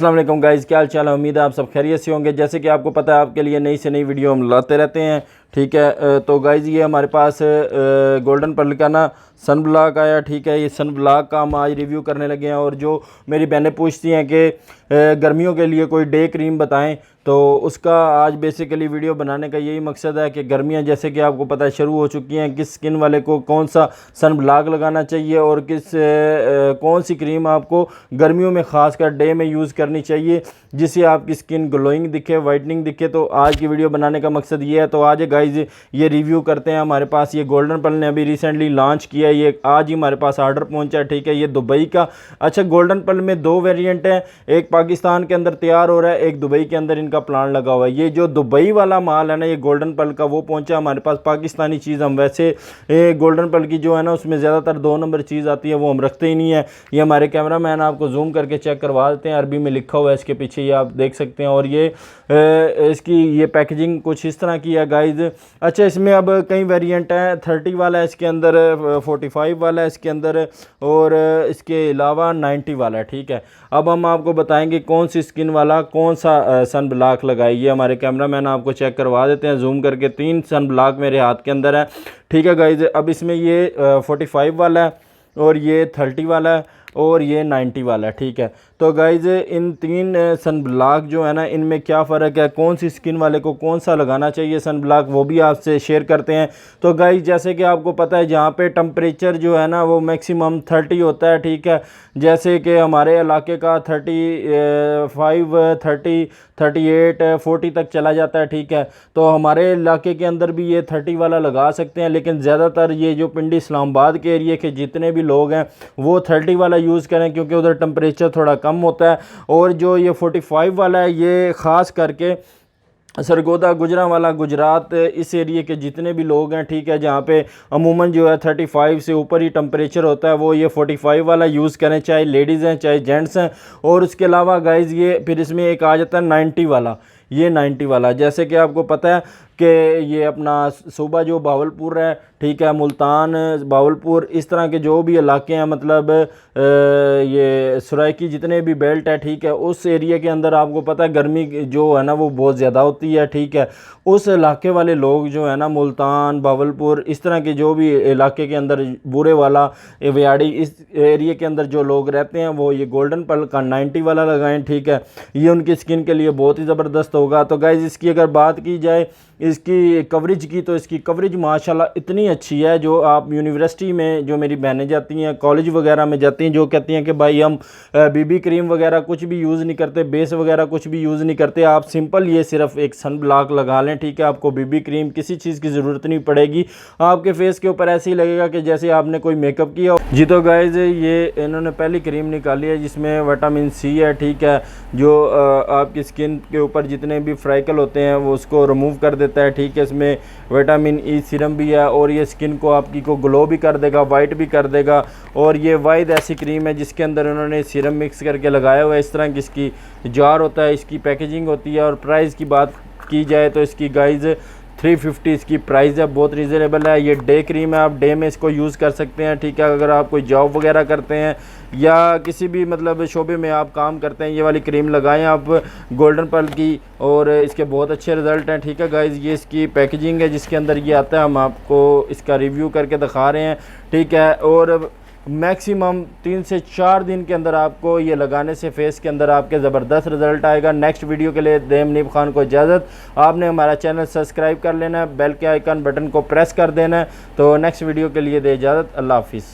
अस्सलाम वालेकुम गाइज़, क्या हाल चाल है। उम्मीद है आप सब खैरियत से होंगे। जैसे कि आपको पता है आपके लिए नई से नई वीडियो हम लाते रहते हैं, ठीक है। तो गाइज़ ये हमारे पास गोल्डन पर्ल का ना सन ब्लॉक आया, ठीक है। ये सन ब्लॉक का हम आज रिव्यू करने लगे हैं। और जो मेरी बहनें पूछती हैं कि गर्मियों के लिए कोई डे क्रीम बताएं, तो उसका आज बेसिकली वीडियो बनाने का यही मकसद है कि गर्मियां जैसे कि आपको पता है शुरू हो चुकी हैं, किस स्किन वाले को कौन सा सन ब्लॉक लगाना चाहिए और कौन सी क्रीम आपको गर्मियों में ख़ासकर डे में यूज़ करनी चाहिए जिससे आपकी स्किन ग्लोइंग दिखे, वाइटनिंग दिखे। तो आज की वीडियो बनाने का मकसद ये है। तो आज गाइज ये रिव्यू करते हैं। हमारे पास ये गोल्डन पर्ल ने अभी रिसेंटली लॉन्च किया है, ये आज ही हमारे पास ऑर्डर पहुंचा है, ठीक है। ये दुबई का, अच्छा गोल्डन पर्ल में दो वेरिएंट हैं, एक पाकिस्तान के अंदर तैयार हो रहा है, एक दुबई के अंदर इनका प्लान लगा हुआ है। ये जो दुबई वाला माल है ना, ये गोल्डन पर्ल का, वो पहुंचा हमारे पास। पाकिस्तानी चीज़ हम वैसे गोल्डन पर्ल की जो है ना उसमें ज़्यादातर 2 नंबर चीज़ आती है, वो हम रखते ही नहीं है। ये हमारे कैमरा मैन आपको जूम करके चेक करवा देते हैं, अरबी में लिखा हुआ है इसके पीछे, ये आप देख सकते हैं। और ये इसकी ये पैकेजिंग कुछ इस तरह की है गाइज। अच्छा, इसमें अब कई वेरिएंट हैं, 30 वाला है इसके अंदर, 45 वाला है इसके अंदर, और इसके अलावा 90 वाला है, ठीक है। अब हम आपको बताएंगे कौन सी स्किन वाला कौन सा सन ब्लॉक लगाइए। हमारे कैमरा मैन आपको चेक करवा देते हैं जूम करके। 3 सन ब्लॉक मेरे हाथ के अंदर है, ठीक है गाइज। अब इसमें ये 45 वाला है, और ये 30 वाला है, और ये 90 वाला है, ठीक है। तो गाइज़ इन 3 सन ब्लॉक जो है ना, इनमें क्या फ़र्क है, कौन सी स्किन वाले को कौन सा लगाना चाहिए सन ब्लॉक, वो भी आपसे शेयर करते हैं। तो गाइज़ जैसे कि आपको पता है जहाँ पे टेम्परेचर जो है ना वो मैक्सिमम 30 होता है, ठीक है। जैसे कि हमारे इलाके का 35, 30, 38, 40 तक चला जाता है, ठीक है। तो हमारे इलाके के अंदर भी ये 30 वाला लगा सकते हैं, लेकिन ज़्यादातर ये जो पिंडी इस्लामाबाद के एरिए के जितने भी लोग हैं वो 30 वाला यूज़ करें, क्योंकि उधर टेम्परेचर थोड़ा कम होता है। और जो ये 45 वाला है, ये ख़ास करके सरगोदा, गुजरांवाला, गुजरात, इस एरिए के जितने भी लोग हैं, ठीक है, जहाँ पे अमूमन जो है 35 से ऊपर ही टेम्परेचर होता है, वो ये 45 वाला यूज़ करें, चाहे लेडीज़ हैं चाहे जेंट्स हैं। और उसके अलावा गाइज़ ये फिर इसमें एक आ जाता है 90 वाला। ये 90 वाला जैसे कि आपको पता है कि ये अपना सूबा जो बावलपुर है, ठीक है, मुल्तान, बावलपुर, इस तरह के जो भी इलाके हैं, मतलब ये सराइकी जितने भी बेल्ट है, ठीक है, उस एरिया के अंदर आपको पता है गर्मी जो है ना वो बहुत ज़्यादा होती है, ठीक है। उस इलाके वाले लोग जो है ना, मुल्तान, बावलपुर, इस तरह के जो भी इलाके के अंदर, बुरे वाला, व्याड़ी, इस एरिया के अंदर जो लोग रहते हैं, वो ये गोल्डन पर्ल का 90 वाला लगाएं, ठीक है। ये उनकी स्किन के लिए बहुत ही ज़बरदस्त होगा। तो गाइज़ इसकी अगर बात की जाए इसकी कवरेज की, तो इसकी कवरेज माशाल्लाह इतनी अच्छी है। जो आप यूनिवर्सिटी में जो मेरी बहनें जाती हैं, कॉलेज वगैरह में जाती हैं, जो कहती हैं कि भाई हम बीबी क्रीम वगैरह कुछ भी यूज़ नहीं करते, बेस वगैरह कुछ भी यूज़ नहीं करते, आप सिंपल ये सिर्फ एक सन ब्लॉक लगा लें, ठीक है। आपको बीबी क्रीम किसी चीज़ की ज़रूरत नहीं पड़ेगी, आपके फेस के ऊपर ऐसे ही लगेगा कि जैसे आपने कोई मेकअप किया हो। जी तो गाइज़ ये इन्होंने पहली क्रीम निकाली है जिसमें विटामिन सी है, ठीक है, जो आपकी स्किन के ऊपर जितने भी फ्राइकल होते हैं वो उसको रिमूव कर देता है, ठीक है। इसमें विटामिन ई सीरम भी है, और ये स्किन को आपकी को ग्लो भी कर देगा, वाइट भी कर देगा। और ये वाइद ऐसी क्रीम है जिसके अंदर उन्होंने सीरम मिक्स करके लगाया हुआ है। इस तरह की इसकी जार होता है, इसकी पैकेजिंग होती है। और प्राइस की बात की जाए तो इसकी गाइज़ 350 इसकी प्राइस है, बहुत रीज़नेबल है। ये डे क्रीम है, आप डे में इसको यूज़ कर सकते हैं, ठीक है। अगर आप कोई जॉब वगैरह करते हैं या किसी भी मतलब शोबे में आप काम करते हैं, ये वाली क्रीम लगाएं आप गोल्डन पर्ल की, और इसके बहुत अच्छे रिज़ल्ट हैं, ठीक है गाइज़। ये इसकी पैकेजिंग है जिसके अंदर ये आता है, हम आपको इसका रिव्यू करके दिखा रहे हैं, ठीक है। और मैक्सिमम 3 से 4 दिन के अंदर आपको ये लगाने से फेस के अंदर आपके ज़बरदस्त रिज़ल्ट आएगा। नेक्स्ट वीडियो के लिए देम नीब खान को इजाज़त। आपने हमारा चैनल सब्सक्राइब कर लेना है, बेल के आइकन बटन को प्रेस कर देना है। तो नेक्स्ट वीडियो के लिए दे इजाज़त, अल्लाह हाफिज़।